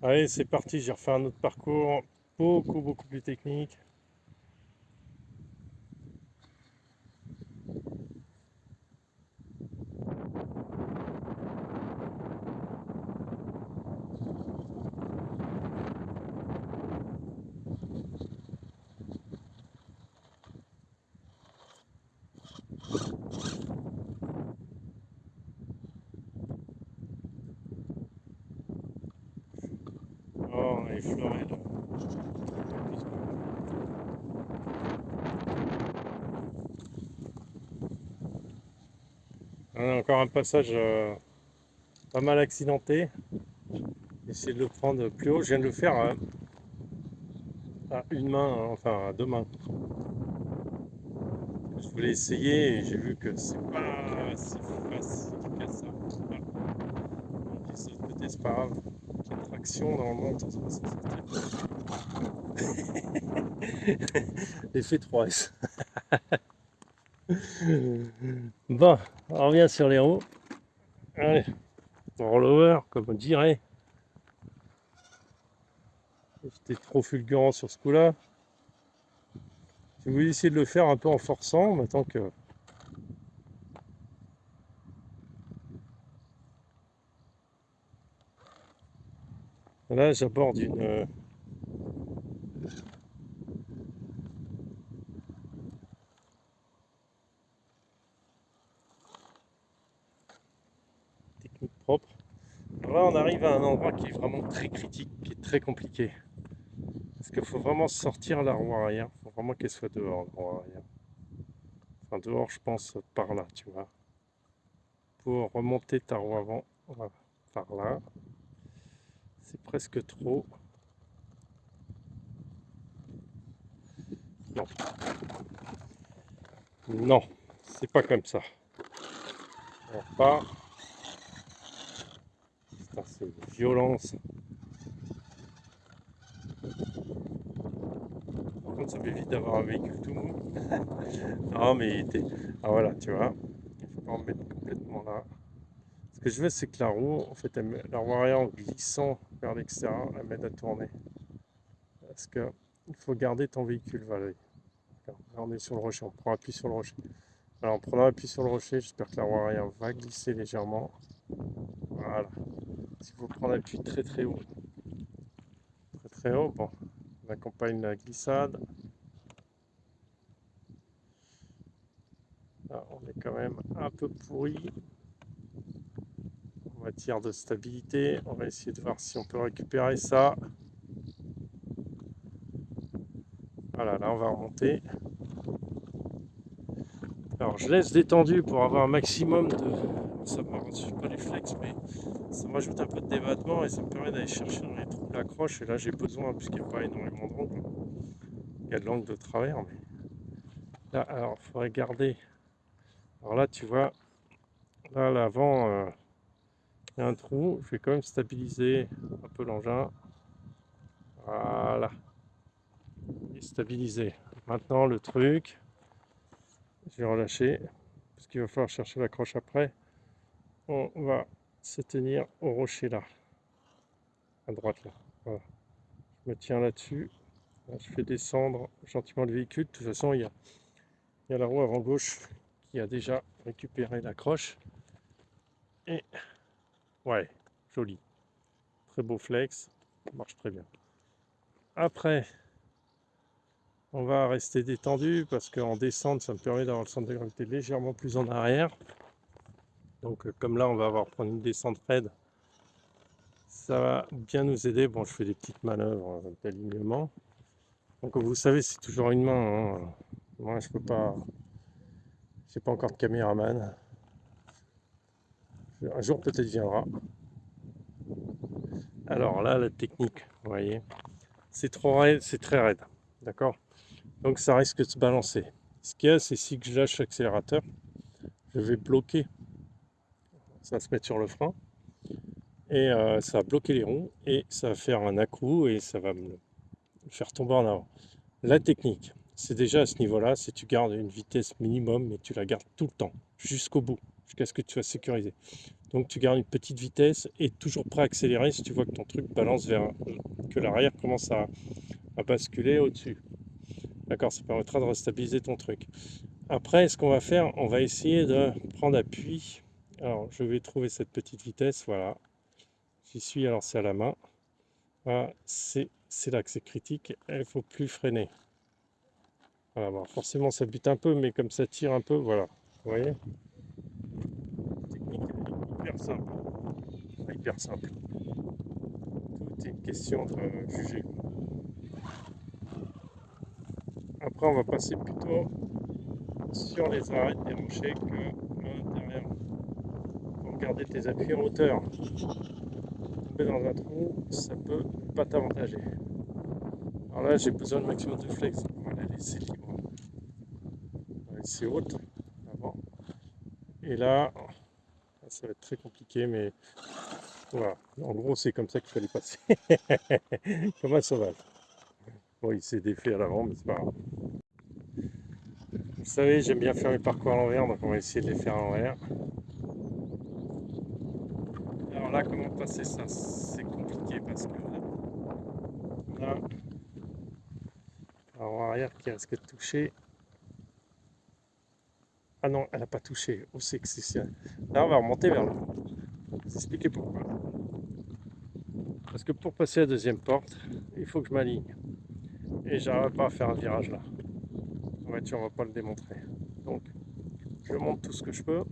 Allez, c'est parti, j'ai refait un autre parcours, beaucoup plus technique. Oh, on a effleuré là. On a encore un passage pas mal accidenté. Essayer de le prendre plus haut. Je viens de le faire à une main, hein, enfin à deux mains. Je voulais essayer et j'ai vu que c'est pas si facile que ça. Voilà. Donc, de l'autre côté, c'est pas grave. J'ai une traction normalement, ça va s'en sortir. L'effet 3S. Bon, on revient sur les roues. Allez, rollover, comme on dirait. J'étais trop fulgurant sur ce coup-là. Je voulais essayer de le faire un peu en forçant, maintenant que là j'aborde une technique propre. Alors là on arrive à un endroit qui est vraiment très critique, qui est très compliqué. Parce qu'il faut vraiment sortir la roue arrière. Il faut vraiment qu'elle soit dehors, la roue arrière. Enfin dehors je pense par là, tu vois. Pour remonter ta roue avant, voilà, par là. C'est presque trop. Non, non, c'est pas comme ça. On repart. Putain, c'est une violence. Par contre, ça m'évite d'avoir un véhicule tout mou. Ah, mais ah voilà, tu vois. Il faut pas en mettre complètement là. Ce que je veux, c'est que la roue, en fait, la roue arrière en glissant vers l'extérieur, elle m'aide à tourner. Parce que il faut garder ton véhicule, Valérie. Là, on est sur le rocher, on prend appui sur le rocher. Alors, en prenant appui sur le rocher, j'espère que la roue arrière va glisser légèrement. Voilà. S'il faut prendre appui très haut, très haut, bon, on accompagne la glissade. Là, on est quand même un peu pourri en matière de stabilité. On va essayer de voir si on peut récupérer ça. Voilà, là on va remonter. Alors je laisse détendu pour avoir un maximum de... Ça me rassure pas les flex, mais ça m'ajoute un peu de débattement et ça me permet d'aller chercher dans les trous de l'accroche. Et là j'ai besoin, puisqu'il n'y a pas énormément d'angle. Il y a de l'angle de travers, mais là, alors il faudrait garder. Alors là tu vois, là à l'avant, il y a un trou. Je vais quand même stabiliser un peu l'engin. Voilà, et stabiliser. Maintenant le truc, je vais relâcher, parce qu'il va falloir chercher l'accroche après. On va se tenir au rocher là, à droite là. Voilà. Je me tiens là-dessus. Là, je fais descendre gentiment le véhicule. De toute façon, il y a la roue avant gauche qui a déjà récupéré l'accroche. Et ouais, joli. Très beau flex. Ça marche très bien. Après, on va rester détendu parce qu'en descente, ça me permet d'avoir le centre de gravité légèrement plus en arrière. Donc, comme là, on va avoir prendre une descente raide. Ça va bien nous aider. Bon, je fais des petites manœuvres d'alignement. Donc, comme vous savez, c'est toujours une main, hein. Moi, je peux pas. J'ai pas encore de caméraman. Un jour, peut-être viendra. Alors là, la technique, vous voyez, c'est trop raide, c'est très raide. D'accord? Donc, ça risque de se balancer. Ce qu'il y a, c'est si que je lâche l'accélérateur, je vais bloquer. Ça va se mettre sur le frein. Et ça va bloquer les roues. Et ça va faire un à-coup et ça va me faire tomber en avant. La technique, c'est déjà à ce niveau-là, c'est tu gardes une vitesse minimum, mais tu la gardes tout le temps, jusqu'au bout, jusqu'à ce que tu sois sécurisé. Donc tu gardes une petite vitesse et toujours prêt à accélérer si tu vois que ton truc balance vers, que l'arrière commence à basculer au-dessus. D'accord, ça permettra de restabiliser ton truc. Après, ce qu'on va faire, on va essayer de prendre appui. Alors, je vais trouver cette petite vitesse, voilà. J'y suis, alors c'est à la main. Voilà, c'est là que c'est critique, il ne faut plus freiner. Voilà, bon, forcément ça bute un peu, mais comme ça tire un peu, voilà. Vous voyez? Technique hyper simple. Hyper simple. Tout est une question de juger. Après, on va passer plutôt sur les arêtes des rochers que à l'intérieur. Pour garder tes appuis en hauteur. Tomber dans un trou, ça peut pas t'avantager. Alors là, j'ai besoin de maximum de flex pour la laisser libre. On va laisser haute avant. Et là, ça va être très compliqué, mais voilà. En gros, c'est comme ça qu'il fallait passer. Comme un sauvage. Bon, il s'est défait à l'avant, mais c'est pas grave. Vous savez, j'aime bien faire mes parcours à l'envers, donc on va essayer de les faire à l'envers. Alors là, comment passer ça? C'est compliqué parce que là, la roue arrière qui risque de toucher. Ah non, elle n'a pas touché. Oh, c'est que c'est ça. Là, on va remonter vers le haut. Je vais vous expliquer pourquoi. Parce que pour passer à la deuxième porte, il faut que je m'aligne. Et j'arrive pas à faire un virage là. La voiture ne va pas le démontrer. Donc, je monte tout ce que je peux.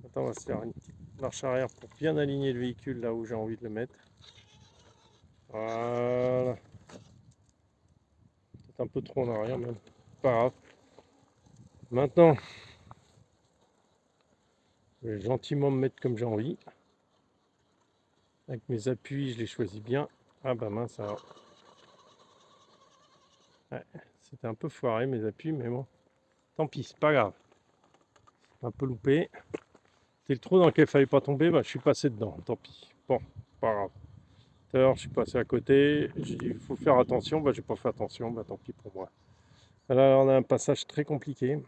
Maintenant, on va se faire une petite marche arrière pour bien aligner le véhicule là où j'ai envie de le mettre. Voilà. Peut-être un peu trop en arrière même. Pas grave. Maintenant, je vais gentiment me mettre comme j'ai envie. Avec mes appuis, je les choisis bien. Ah bah mince alors. Ouais, c'était un peu foiré mes appuis, mais bon. Tant pis, c'est pas grave. Un peu loupé. C'est le trou dans lequel il fallait pas tomber, bah, je suis passé dedans. Tant pis. Bon, pas grave. Tout à l'heure, je suis passé à côté. J'ai dit, il faut faire attention. Bah, j'ai pas fait attention. Bah, tant pis pour moi. Là, on a un passage très compliqué.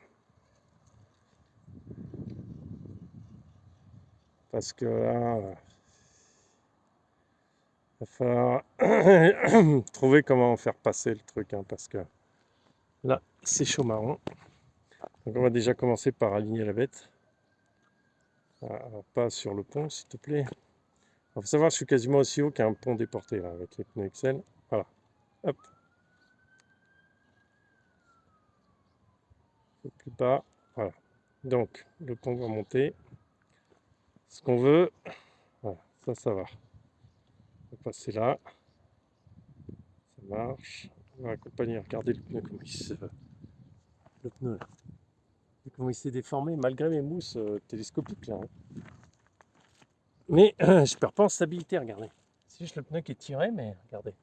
Parce que là, il va falloir trouver comment faire passer le truc. Hein, parce que là, c'est chaud marron. Donc, on va déjà commencer par aligner la bête. Alors, pas sur le pont, s'il te plaît. Il faut savoir que je suis quasiment aussi haut qu'un pont déporté là, avec les pneus Excel. Voilà. Hop. Un peu plus bas. Voilà. Donc, le pont va monter. Ce qu'on veut. Voilà. Ça va. On va passer là. Ça marche. On va accompagner. Regardez le pneu comme il se... Le pneu là. Et comment il s'est déformé malgré mes mousses télescopiques là. Hein. Mais je perds pas en stabilité, regardez. C'est juste le pneu qui est tiré, mais regardez.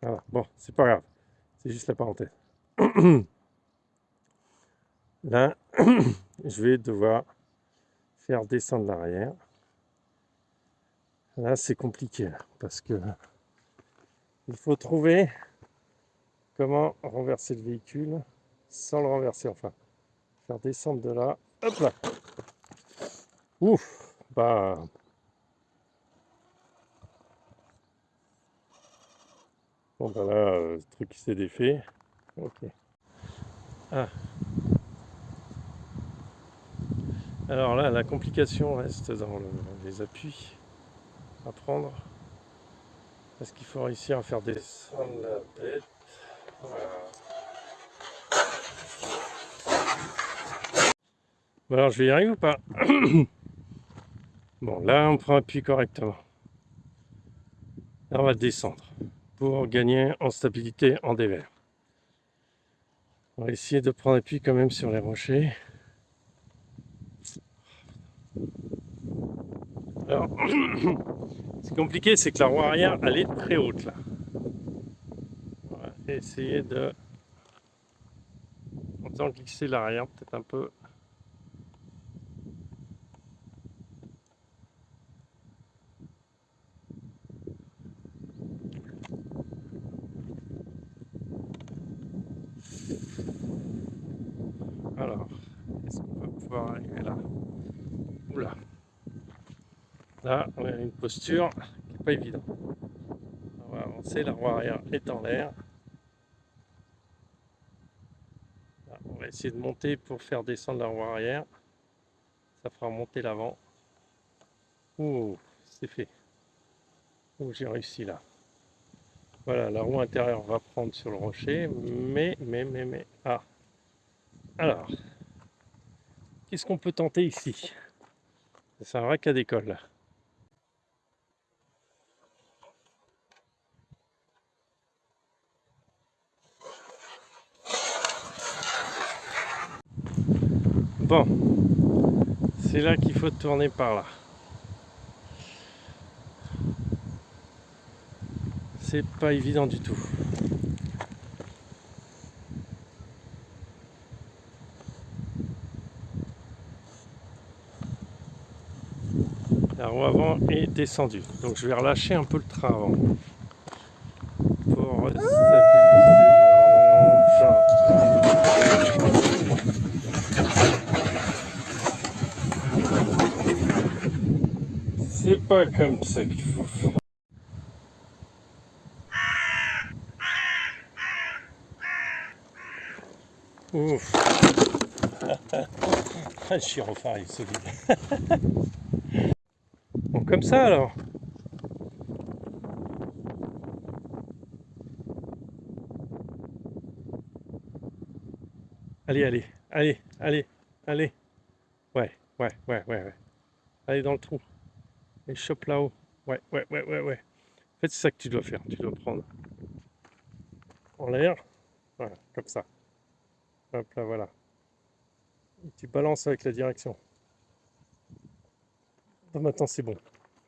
Voilà. Bon, c'est pas grave. C'est juste la parenthèse. Là, je vais devoir faire descendre l'arrière. Là, c'est compliqué parce que il faut trouver comment renverser le véhicule sans le renverser. Enfin, faire descendre de là. Hop là. Ouf. Bah. Bon, bah là, le truc qui s'est défait. Ok. Ah. Alors là, la complication reste dans les appuis à prendre. Parce qu'il faut réussir à faire descendre la tête. Voilà. Bon, alors, je vais y arriver ou pas? Bon, là, on prend appui correctement. Là, on va descendre pour gagner en stabilité en dévers. On va essayer de prendre appui quand même sur les rochers. Alors, ce qui est compliqué, c'est que la roue arrière, elle est très haute là. On va essayer de, en faisant glisser l'arrière peut-être un peu. Alors, est-ce qu'on va pouvoir arriver là? Oula. Là, on a une posture qui n'est pas évidente. On va avancer, la roue arrière est en l'air. Là, on va essayer de monter pour faire descendre la roue arrière. Ça fera monter l'avant. Ouh, c'est fait. Ouh, j'ai réussi là. Voilà, la roue intérieure va prendre sur le rocher, mais. Ah, alors, qu'est-ce qu'on peut tenter ici? C'est un vrai cas d'école là. Bon, c'est là qu'il faut tourner par là. C'est pas évident du tout. La roue avant est descendue, donc je vais relâcher un peu le train avant pour stabiliser. C'est pas comme ça qu'il faut faire. Ouf. Le gyrophare est solide. Bon, comme ça alors. Allez, allez, allez, allez, allez. Ouais. Allez dans le trou. Et chope là-haut. Ouais. En fait, c'est ça que tu dois faire. Tu dois prendre en l'air. Voilà, comme ça. Hop là, voilà. Et tu balances avec la direction. Bon, maintenant, c'est bon.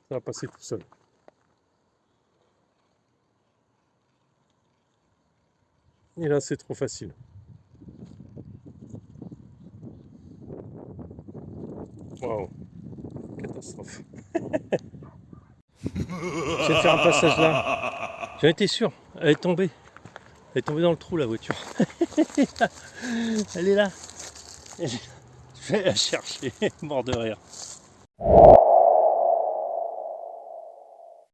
Ça va passer tout seul. Et là, c'est trop facile. Waouh. Catastrophe. Je vais faire un passage là. J'en étais sûr. Elle est tombée. Elle est tombée dans le trou, la voiture. Elle est là. Je vais la chercher. Mort de rire.